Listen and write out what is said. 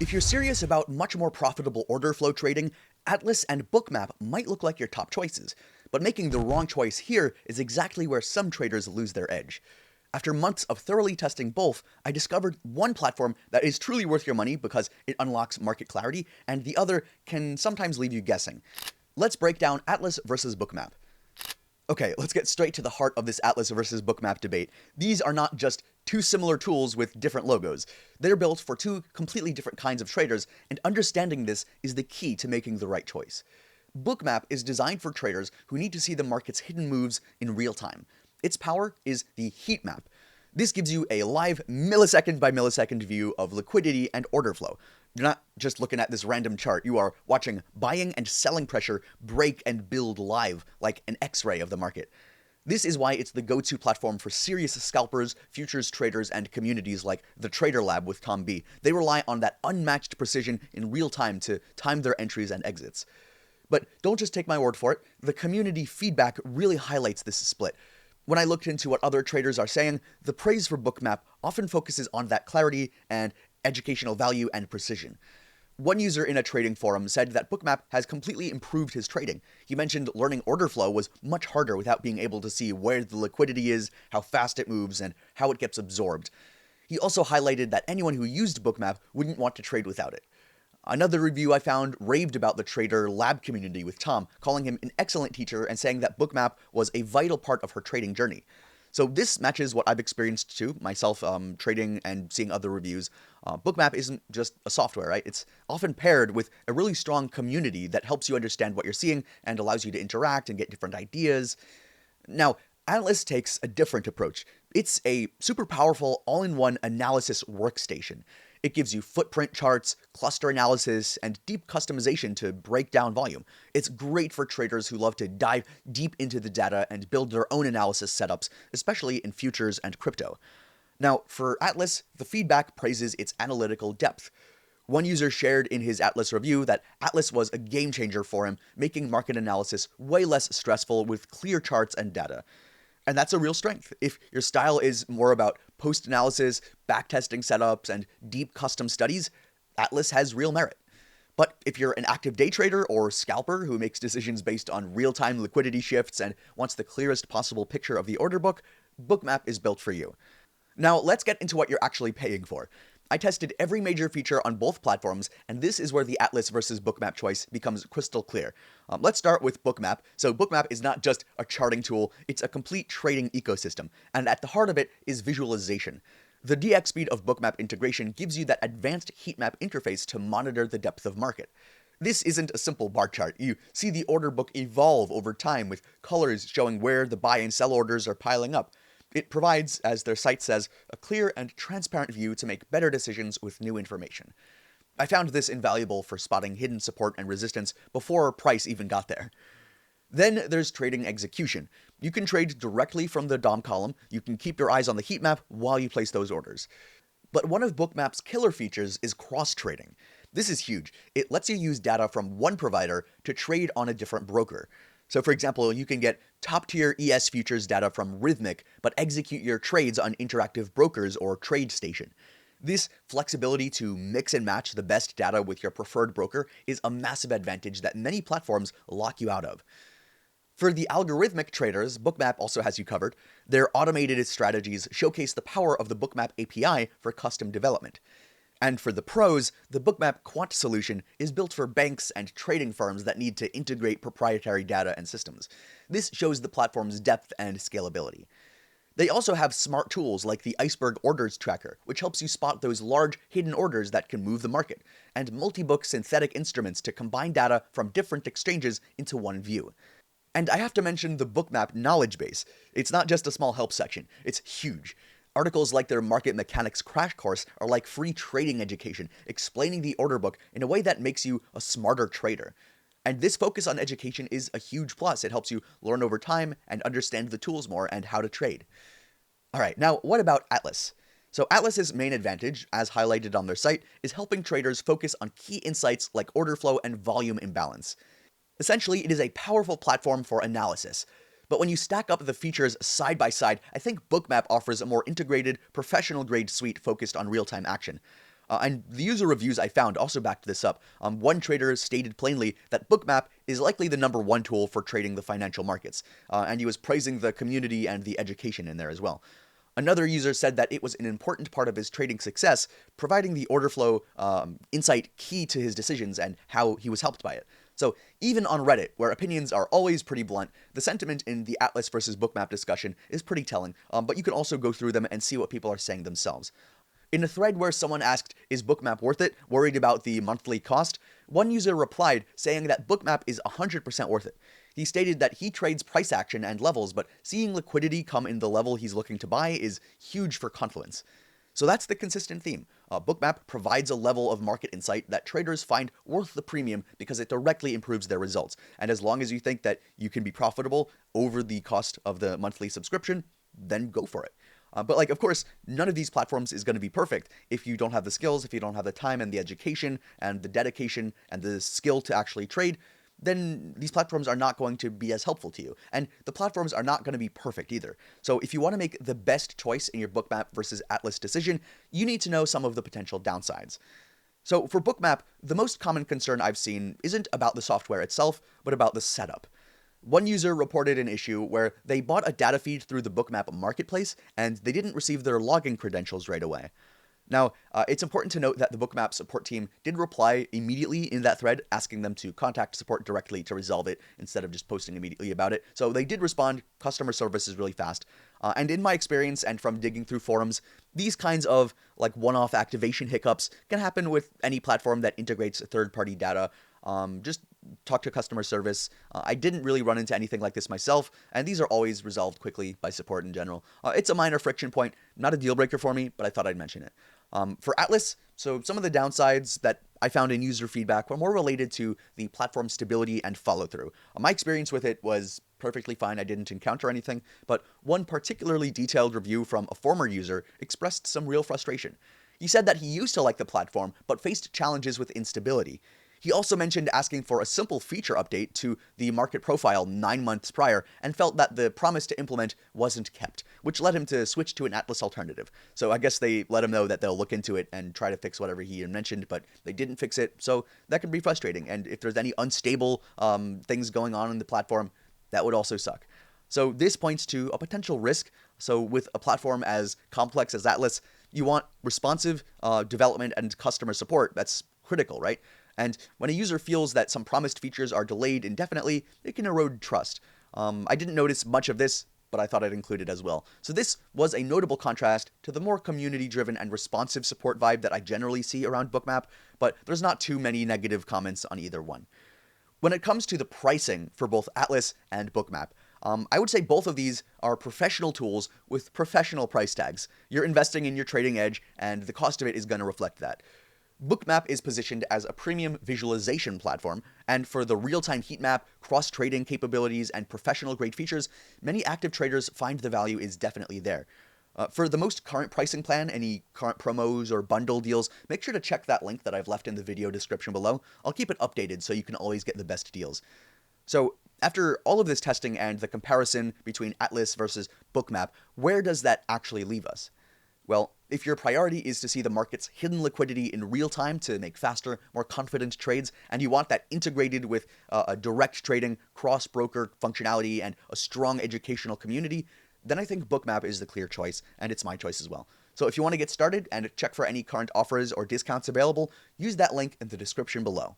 If you're serious about much more profitable order flow trading, Atlas and Bookmap might look like your top choices, but making the wrong choice here is exactly where some traders lose their edge. After months of thoroughly testing both, I discovered one platform that is truly worth your money because it unlocks market clarity, and the other can sometimes leave you guessing. Let's break down Atlas versus Bookmap. Okay, let's get straight to the heart of this Atlas versus Bookmap debate. These are not just two similar tools with different logos. They're built for two completely different kinds of traders, and understanding this is the key to making the right choice. Bookmap is designed for traders who need to see the market's hidden moves in real time. Its power is the Heatmap. This gives you a live millisecond by millisecond view of liquidity and order flow. You're not just looking at this random chart, you are watching buying and selling pressure break and build live like an X-ray of the market. This is why it's the go-to platform for serious scalpers, futures traders, and communities like the Trader Lab with Tom B. They rely on that unmatched precision in real time to time their entries and exits. But don't just take my word for it, the community feedback really highlights this split. When I looked into what other traders are saying, the praise for Bookmap often focuses on that clarity and educational value and precision. One user in a trading forum said that Bookmap has completely improved his trading. He mentioned learning order flow was much harder without being able to see where the liquidity is, how fast it moves, and how it gets absorbed. He also highlighted that anyone who used Bookmap wouldn't want to trade without it. Another review I found raved about the Trader Lab community with Tom, calling him an excellent teacher and saying that Bookmap was a vital part of her trading journey. So this matches what I've experienced too, myself trading and seeing other reviews. Bookmap isn't just a software, right? It's often paired with a really strong community that helps you understand what you're seeing and allows you to interact and get different ideas. Now, Atlas takes a different approach. It's a super powerful all-in-one analysis workstation. It gives you footprint charts, cluster analysis, and deep customization to break down volume. It's great for traders who love to dive deep into the data and build their own analysis setups, especially in futures and crypto. Now, for Atlas, the feedback praises its analytical depth. One user shared in his Atlas review that Atlas was a game changer for him, making market analysis way less stressful with clear charts and data. And that's a real strength. If your style is more about post-analysis, backtesting setups, and deep custom studies, Atlas has real merit. But if you're an active day trader or scalper who makes decisions based on real-time liquidity shifts and wants the clearest possible picture of the order book, Bookmap is built for you. Now let's get into what you're actually paying for. I tested every major feature on both platforms, and this is where the Atlas versus Bookmap choice becomes crystal clear. Let's start with Bookmap. So Bookmap is not just a charting tool, it's a complete trading ecosystem, and at the heart of it is visualization. The DX speed of Bookmap integration gives you that advanced heatmap interface to monitor the depth of market. This isn't a simple bar chart. You see the order book evolve over time with colors showing where the buy and sell orders are piling up. It provides, as their site says, a clear and transparent view to make better decisions with new information. I found this invaluable for spotting hidden support and resistance before price even got there. Then there's trading execution. You can trade directly from the DOM column, you can keep your eyes on the heat map while you place those orders. But one of Bookmap's killer features is cross-trading. This is huge. It lets you use data from one provider to trade on a different broker. So for example, you can get top-tier ES futures data from Rhythmic, but execute your trades on Interactive Brokers or TradeStation. This flexibility to mix and match the best data with your preferred broker is a massive advantage that many platforms lock you out of. For the algorithmic traders, Bookmap also has you covered. Their automated strategies showcase the power of the Bookmap API for custom development. And for the pros, the Bookmap Quant solution is built for banks and trading firms that need to integrate proprietary data and systems. This shows the platform's depth and scalability. They also have smart tools like the Iceberg Orders Tracker, which helps you spot those large hidden orders that can move the market, and multi-book synthetic instruments to combine data from different exchanges into one view. And I have to mention the Bookmap knowledge base. It's not just a small help section, it's huge. Articles like their market mechanics crash course are like free trading education, explaining the order book in a way that makes you a smarter trader. And this focus on education is a huge plus. It helps you learn over time and understand the tools more and how to trade. Alright, now what about Atlas? So Atlas's main advantage, as highlighted on their site, is helping traders focus on key insights like order flow and volume imbalance. Essentially, it is a powerful platform for analysis. But when you stack up the features side by side, I think Bookmap offers a more integrated, professional-grade suite focused on real-time action. And the user reviews I found also backed this up. One trader stated plainly that Bookmap is likely the #1 tool for trading the financial markets, and he was praising the community and the education in there as well. Another user said that it was an important part of his trading success, providing the order flow insight key to his decisions and how he was helped by it. So even on Reddit, where opinions are always pretty blunt, the sentiment in the Atlas versus Bookmap discussion is pretty telling, but you can also go through them and see what people are saying themselves. In a thread where someone asked, is Bookmap worth it, worried about the monthly cost, one user replied saying that Bookmap is 100% worth it. He stated that he trades price action and levels, but seeing liquidity come in the level he's looking to buy is huge for confluence. So that's the consistent theme. Bookmap provides a level of market insight that traders find worth the premium because it directly improves their results. And as long as you think that you can be profitable over the cost of the monthly subscription, then go for it. But of course, none of these platforms is going to be perfect if you don't have the skills, if you don't have the time and the education and the dedication and the skill to actually trade, then these platforms are not going to be as helpful to you. And the platforms are not going to be perfect either. So if you want to make the best choice in your Bookmap versus Atlas decision, you need to know some of the potential downsides. So for Bookmap, the most common concern I've seen isn't about the software itself, but about the setup. One user reported an issue where they bought a data feed through the Bookmap marketplace and they didn't receive their login credentials right away. Now, it's important to note that the Bookmap support team did reply immediately in that thread, asking them to contact support directly to resolve it instead of just posting immediately about it. So they did respond. Customer service is really fast. And in my experience and from digging through forums, these kinds of one-off activation hiccups can happen with any platform that integrates third-party data. Just talk to customer service. I didn't really run into anything like this myself, and these are always resolved quickly by support in general. It's a minor friction point, not a deal breaker for me, but I thought I'd mention it. For Atlas, so some of the downsides that I found in user feedback were more related to the platform stability and follow-through. My experience with it was perfectly fine. I didn't encounter anything, but one particularly detailed review from a former user expressed some real frustration. He said that he used to like the platform, but faced challenges with instability. He also mentioned asking for a simple feature update to the market profile 9 months prior and felt that the promise to implement wasn't kept, which led him to switch to an Atlas alternative. So I guess they let him know that they'll look into it and try to fix whatever he had mentioned, but they didn't fix it, so that can be frustrating. And if there's any unstable things going on in the platform, that would also suck. So this points to a potential risk. So with a platform as complex as Atlas, you want responsive development and customer support. That's critical, right? And when a user feels that some promised features are delayed indefinitely, it can erode trust. I didn't notice much of this, but I thought I'd include it as well. So this was a notable contrast to the more community-driven and responsive support vibe that I generally see around Bookmap, but there's not too many negative comments on either one. When it comes to the pricing for both Atlas and Bookmap, I would say both of these are professional tools with professional price tags. You're investing in your trading edge, and the cost of it is going to reflect that. Bookmap is positioned as a premium visualization platform, and for the real-time heat map, cross-trading capabilities, and professional-grade features, many active traders find the value is definitely there. For the most current pricing plan, any current promos or bundle deals, make sure to check that link that I've left in the video description below. I'll keep it updated so you can always get the best deals. So after all of this testing and the comparison between Atlas versus Bookmap, where does that actually leave us? Well, if your priority is to see the market's hidden liquidity in real time to make faster, more confident trades, and you want that integrated with a direct trading, cross-broker functionality, and a strong educational community, then I think Bookmap is the clear choice, and it's my choice as well. So if you want to get started and check for any current offers or discounts available, use that link in the description below.